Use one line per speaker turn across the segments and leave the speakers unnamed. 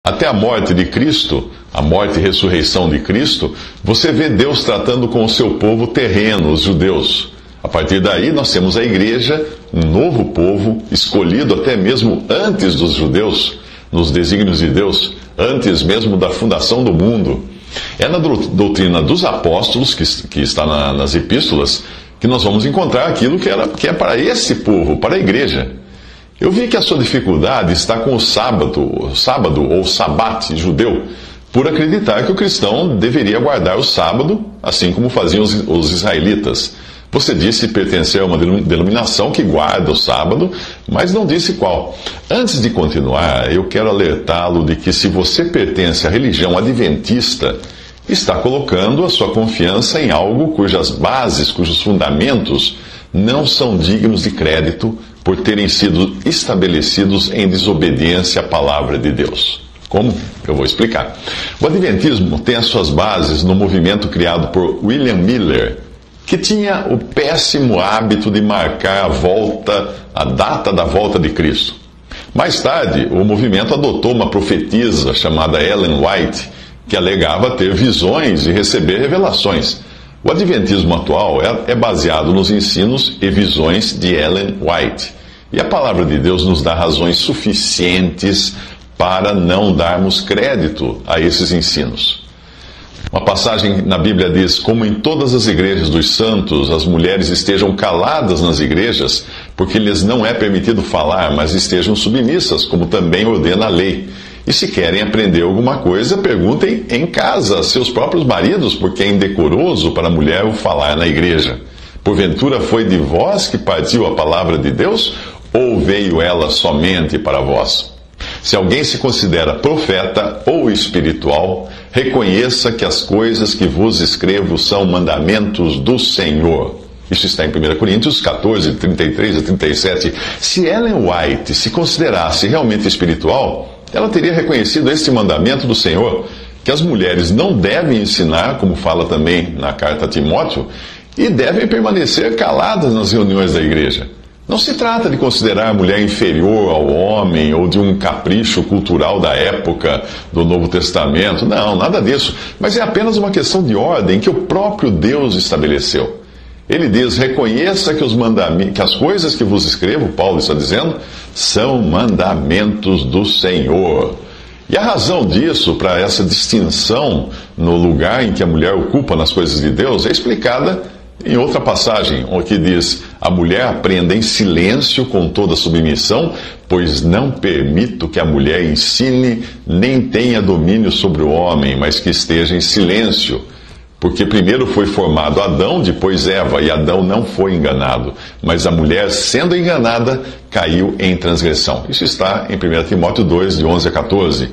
Até a morte de Cristo, a morte e ressurreição de Cristo, você vê Deus tratando com o seu povo terreno, os judeus. A partir daí, nós temos a igreja, um novo povo, escolhido até mesmo antes dos judeus, nos desígnios de Deus, antes mesmo da fundação do mundo. É na doutrina dos apóstolos, que está nas epístolas, que nós vamos encontrar aquilo que é para esse povo, para a igreja. Eu vi que a sua dificuldade está com o sábado ou sabate judeu, por acreditar que o cristão deveria guardar o sábado, assim como faziam os israelitas. Você disse pertencer a uma denominação que guarda o sábado, mas não disse qual. Antes de continuar, eu quero alertá-lo de que se você pertence à religião adventista, está colocando a sua confiança em algo cujas bases, cujos fundamentos não são dignos de crédito por terem sido estabelecidos em desobediência à palavra de Deus. Como? Eu vou explicar. O Adventismo tem as suas bases no movimento criado por William Miller, que tinha o péssimo hábito de marcar a data da volta de Cristo. Mais tarde, o movimento adotou uma profetisa chamada Ellen White, que alegava ter visões e receber revelações. O Adventismo atual é baseado nos ensinos e visões de Ellen White. E a palavra de Deus nos dá razões suficientes para não darmos crédito a esses ensinos. Uma passagem na Bíblia diz: como em todas as igrejas dos santos, as mulheres estejam caladas nas igrejas, porque lhes não é permitido falar, mas estejam submissas, como também ordena a lei. E se querem aprender alguma coisa, perguntem em casa a seus próprios maridos, porque é indecoroso para a mulher o falar na igreja. Porventura foi de vós que partiu a palavra de Deus, ou veio ela somente para vós? Se alguém se considera profeta ou espiritual, reconheça que as coisas que vos escrevo são mandamentos do Senhor. Isso está em 1 Coríntios 14, 33 a 37. Se Ellen White se considerasse realmente espiritual, ela teria reconhecido este mandamento do Senhor, que as mulheres não devem ensinar, como fala também na carta a Timóteo, e devem permanecer caladas nas reuniões da igreja. Não se trata de considerar a mulher inferior ao homem ou de um capricho cultural da época do Novo Testamento. Não, nada disso. Mas é apenas uma questão de ordem que o próprio Deus estabeleceu. Ele diz: reconheça que as coisas que vos escrevo, Paulo está dizendo, são mandamentos do Senhor. E a razão disso, para essa distinção no lugar em que a mulher ocupa nas coisas de Deus, é explicada em outra passagem, que diz: a mulher aprenda em silêncio com toda submissão, pois não permito que a mulher ensine, nem tenha domínio sobre o homem, mas que esteja em silêncio. Porque primeiro foi formado Adão, depois Eva, e Adão não foi enganado. Mas a mulher, sendo enganada, caiu em transgressão. Isso está em 1 Timóteo 2, de 11 a 14.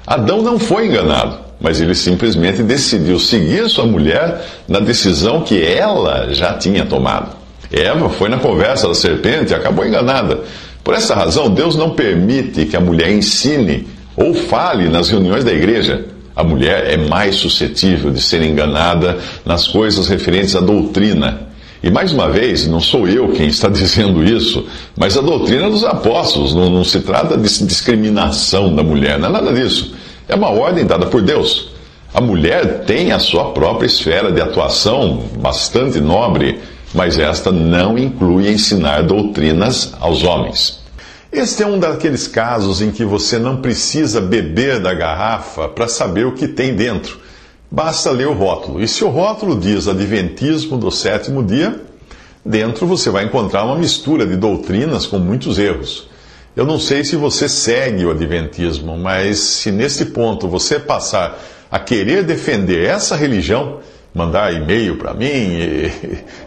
Adão não foi enganado, mas ele simplesmente decidiu seguir sua mulher na decisão que ela já tinha tomado. Eva foi na conversa da serpente e acabou enganada. Por essa razão, Deus não permite que a mulher ensine ou fale nas reuniões da igreja. A mulher é mais suscetível de ser enganada nas coisas referentes à doutrina. E mais uma vez, não sou eu quem está dizendo isso, mas a doutrina dos apóstolos. Não se trata de discriminação da mulher, não é nada disso. É uma ordem dada por Deus. A mulher tem a sua própria esfera de atuação bastante nobre, mas esta não inclui ensinar doutrinas aos homens. Este é um daqueles casos em que você não precisa beber da garrafa para saber o que tem dentro. Basta ler o rótulo. E se o rótulo diz Adventismo do sétimo dia, dentro você vai encontrar uma mistura de doutrinas com muitos erros. Eu não sei se você segue o Adventismo, mas se nesse ponto você passar a querer defender essa religião, mandar e-mail para mim,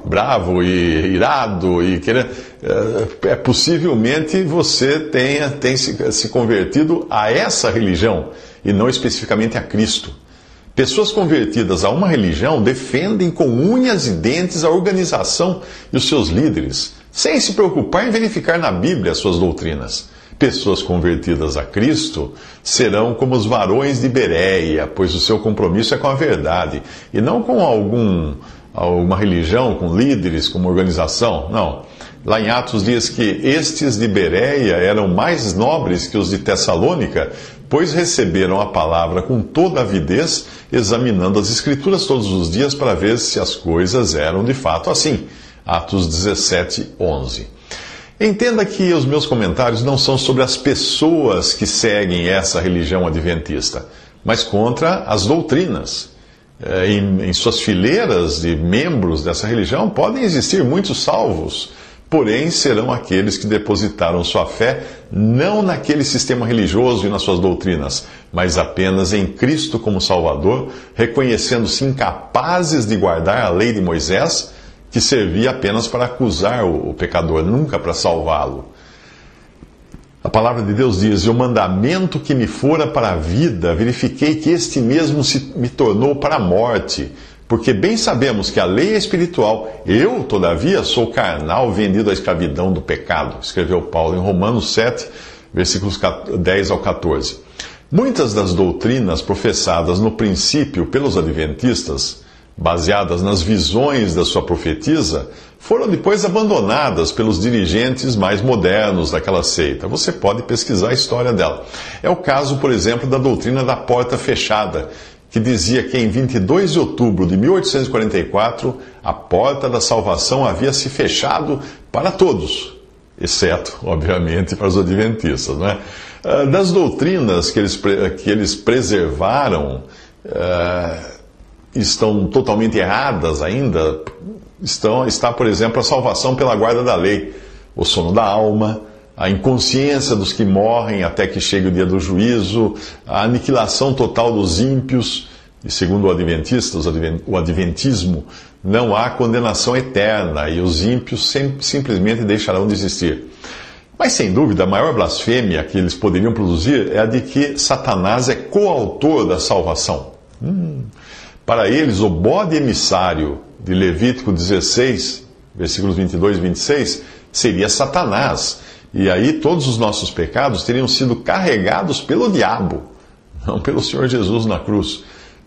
bravo e irado, e querer, possivelmente você tenha se convertido a essa religião e não especificamente a Cristo. Pessoas convertidas a uma religião defendem com unhas e dentes a organização e os seus líderes, sem se preocupar em verificar na Bíblia as suas doutrinas. Pessoas convertidas a Cristo serão como os varões de Bereia, pois o seu compromisso é com a verdade, e não com alguma religião, com líderes, com uma organização. Não. Lá em Atos diz que estes de Bereia eram mais nobres que os de Tessalônica, pois receberam a palavra com toda avidez, examinando as Escrituras todos os dias para ver se as coisas eram de fato assim. Atos 17, 11. Entenda que os meus comentários não são sobre as pessoas que seguem essa religião adventista, mas contra as doutrinas. Em suas fileiras de membros dessa religião podem existir muitos salvos, porém serão aqueles que depositaram sua fé não naquele sistema religioso e nas suas doutrinas, mas apenas em Cristo como Salvador, reconhecendo-se incapazes de guardar a lei de Moisés, que servia apenas para acusar o pecador, nunca para salvá-lo. A palavra de Deus diz: "E o mandamento que me fora para a vida, verifiquei que este mesmo me tornou para a morte. Porque bem sabemos que a lei é espiritual, eu, todavia, sou carnal, vendido à escravidão do pecado", escreveu Paulo em Romanos 7, versículos 10 ao 14. Muitas das doutrinas professadas no princípio pelos adventistas, baseadas nas visões da sua profetisa, foram depois abandonadas pelos dirigentes mais modernos daquela seita. Você pode pesquisar a história dela. É o caso, por exemplo, da doutrina da porta fechada, que dizia que em 22 de outubro de 1844, a porta da salvação havia se fechado para todos, exceto, obviamente, para os adventistas, não é? Das doutrinas que eles preservaram, estão totalmente erradas ainda. Está, por exemplo, a salvação pela guarda da lei, o sono da alma, a inconsciência dos que morrem até que chegue o dia do juízo, a aniquilação total dos ímpios, e segundo o adventismo, não há condenação eterna e os ímpios simplesmente deixarão de existir. Mas, sem dúvida, a maior blasfêmia que eles poderiam produzir é a de que Satanás é coautor da salvação. Para eles, o bode emissário de Levítico 16, versículos 22 e 26, seria Satanás. E aí todos os nossos pecados teriam sido carregados pelo diabo, não pelo Senhor Jesus na cruz,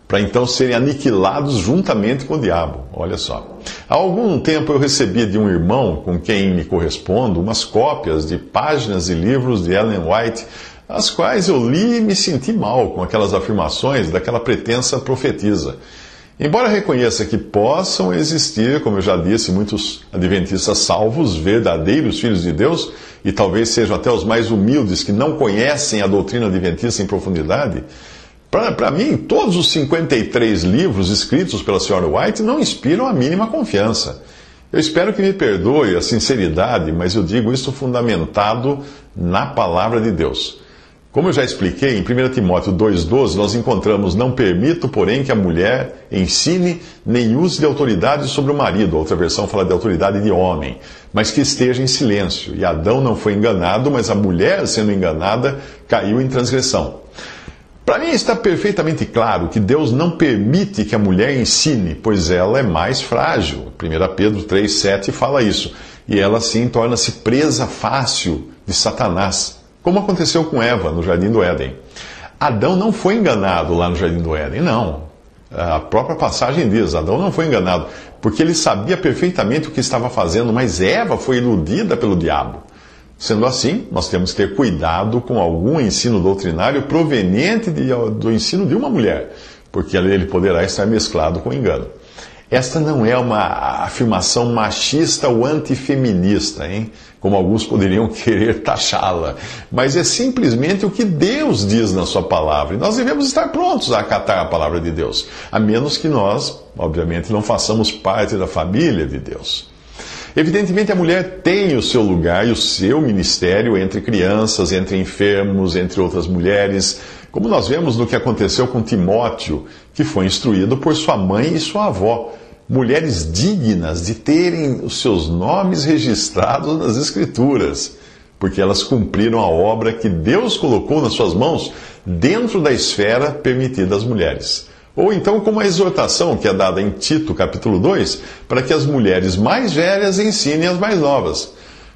para então serem aniquilados juntamente com o diabo. Olha só. Há algum tempo eu recebi de um irmão com quem me correspondo umas cópias de páginas e livros de Ellen White, as quais eu li e me senti mal com aquelas afirmações daquela pretensa profetisa. Embora reconheça que possam existir, como eu já disse, muitos adventistas salvos, verdadeiros filhos de Deus, e talvez sejam até os mais humildes que não conhecem a doutrina adventista em profundidade, para mim, todos os 53 livros escritos pela Sra. White não inspiram a mínima confiança. Eu espero que me perdoe a sinceridade, mas eu digo isso fundamentado na palavra de Deus. Como eu já expliquei, em 1 Timóteo 2,12, nós encontramos: "Não permito, porém, que a mulher ensine nem use de autoridade sobre o marido." A outra versão fala de autoridade de homem. "Mas que esteja em silêncio. E Adão não foi enganado, mas a mulher, sendo enganada, caiu em transgressão." Para mim está perfeitamente claro que Deus não permite que a mulher ensine, pois ela é mais frágil. 1 Pedro 3,7 fala isso. E ela, assim, torna-se presa fácil de Satanás, como aconteceu com Eva no Jardim do Éden. Adão não foi enganado lá no Jardim do Éden, não. A própria passagem diz: Adão não foi enganado, porque ele sabia perfeitamente o que estava fazendo, mas Eva foi iludida pelo diabo. Sendo assim, nós temos que ter cuidado com algum ensino doutrinário proveniente do ensino de uma mulher, porque ele poderá estar mesclado com engano. Esta não é uma afirmação machista ou antifeminista, hein? Como alguns poderiam querer taxá-la, mas é simplesmente o que Deus diz na sua palavra, e nós devemos estar prontos a acatar a palavra de Deus, a menos que nós, obviamente, não façamos parte da família de Deus. Evidentemente, a mulher tem o seu lugar e o seu ministério entre crianças, entre enfermos, entre outras mulheres, como nós vemos no que aconteceu com Timóteo, que foi instruído por sua mãe e sua avó, mulheres dignas de terem os seus nomes registrados nas Escrituras, porque elas cumpriram a obra que Deus colocou nas suas mãos dentro da esfera permitida às mulheres. Ou então como a exortação que é dada em Tito, capítulo 2, para que as mulheres mais velhas ensinem as mais novas.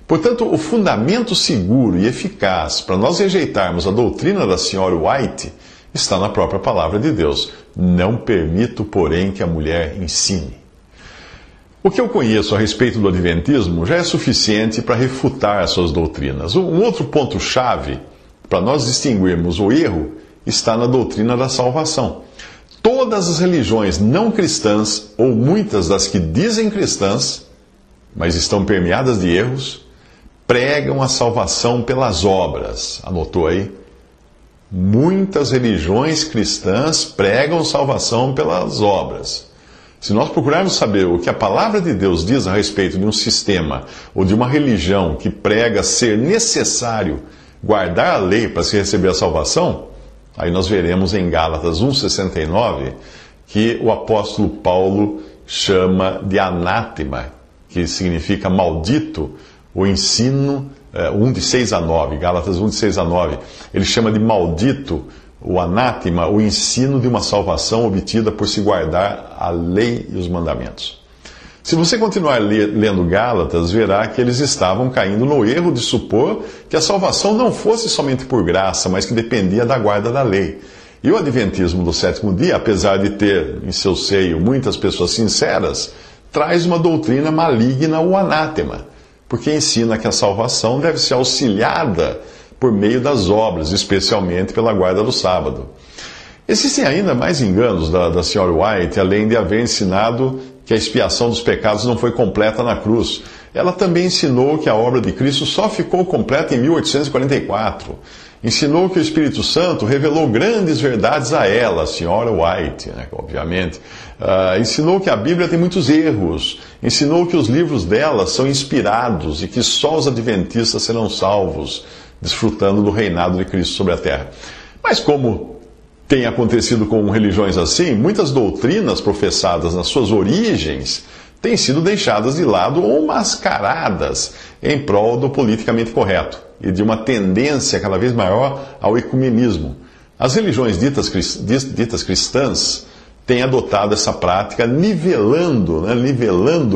Portanto, o fundamento seguro e eficaz para nós rejeitarmos a doutrina da Sra. White está na própria palavra de Deus. Não permito, porém, que a mulher ensine. O que eu conheço a respeito do Adventismo já é suficiente para refutar as suas doutrinas. Um outro ponto-chave para nós distinguirmos o erro, está na doutrina da salvação. Todas as religiões não cristãs, ou muitas das que dizem cristãs, mas estão permeadas de erros, pregam a salvação pelas obras. Anotou aí? Muitas religiões cristãs pregam salvação pelas obras. Se nós procurarmos saber o que a palavra de Deus diz a respeito de um sistema ou de uma religião que prega ser necessário guardar a lei para se receber a salvação, aí nós veremos em Gálatas 1,69 que o apóstolo Paulo chama de anátema, que significa maldito, o ensino, 1 de 6 a 9, Gálatas 1 de 6 a 9, ele chama de maldito, o anátema, o ensino de uma salvação obtida por se guardar a lei e os mandamentos. Se você continuar lendo Gálatas, verá que eles estavam caindo no erro de supor que a salvação não fosse somente por graça, mas que dependia da guarda da lei. E o adventismo do sétimo dia, apesar de ter em seu seio muitas pessoas sinceras, traz uma doutrina maligna, o anátema, porque ensina que a salvação deve ser auxiliada por meio das obras, especialmente pela guarda do sábado. Existem ainda mais enganos da Sra. White, além de haver ensinado que a expiação dos pecados não foi completa na cruz. Ela também ensinou que a obra de Cristo só ficou completa em 1844. Ensinou que o Espírito Santo revelou grandes verdades a ela, a Sra. White, né, obviamente. Ensinou que a Bíblia tem muitos erros. Ensinou que os livros dela são inspirados e que só os adventistas serão salvos, desfrutando do reinado de Cristo sobre a terra. Mas como tem acontecido com religiões assim, muitas doutrinas professadas nas suas origens têm sido deixadas de lado ou mascaradas em prol do politicamente correto e de uma tendência cada vez maior ao ecumenismo. As religiões ditas cristãs têm adotado essa prática, nivelando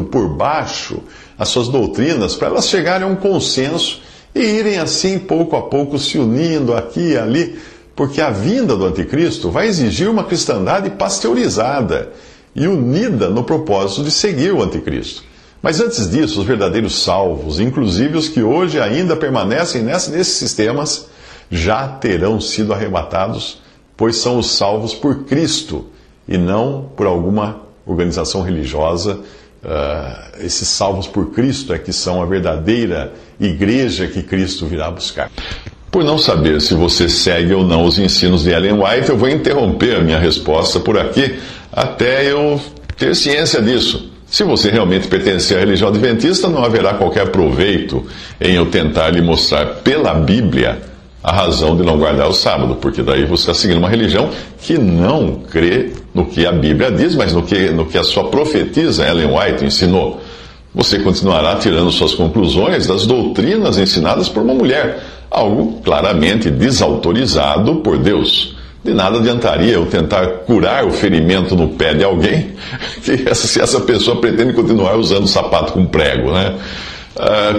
por baixo as suas doutrinas para elas chegarem a um consenso e irem assim, pouco a pouco, se unindo aqui e ali, porque a vinda do anticristo vai exigir uma cristandade pasteurizada e unida no propósito de seguir o anticristo. Mas antes disso, os verdadeiros salvos, inclusive os que hoje ainda permanecem nesses sistemas, já terão sido arrebatados, pois são os salvos por Cristo e não por alguma organização religiosa. Esses salvos por Cristo é que são a verdadeira igreja que Cristo virá buscar. Por não saber se você segue ou não os ensinos de Ellen White, eu vou interromper a minha resposta por aqui até eu ter ciência disso. Se você realmente pertencer à religião adventista, não haverá qualquer proveito em eu tentar lhe mostrar pela Bíblia a razão de não guardar o sábado, porque daí você está seguindo uma religião que não crê no que a Bíblia diz, mas no que a sua profetisa Ellen White ensinou. Você continuará tirando suas conclusões das doutrinas ensinadas por uma mulher, algo claramente desautorizado por Deus. De nada adiantaria eu tentar curar o ferimento no pé de alguém se essa pessoa pretende continuar usando sapato com prego, né?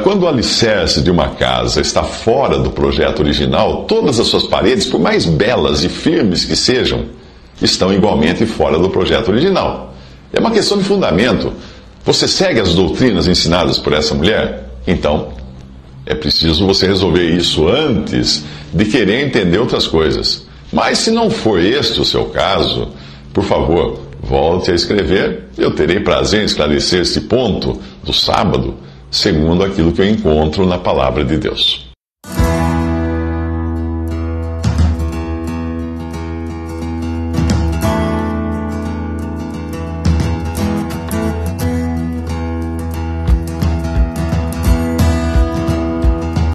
Quando o alicerce de uma casa está fora do projeto original, todas as suas paredes, por mais belas e firmes que sejam, estão igualmente fora do projeto original. É uma questão de fundamento. Você segue as doutrinas ensinadas por essa mulher? Então, é preciso você resolver isso antes de querer entender outras coisas. Mas se não for este o seu caso, por favor, volte a escrever. Eu terei prazer em esclarecer esse ponto do sábado, segundo aquilo que eu encontro na palavra de Deus.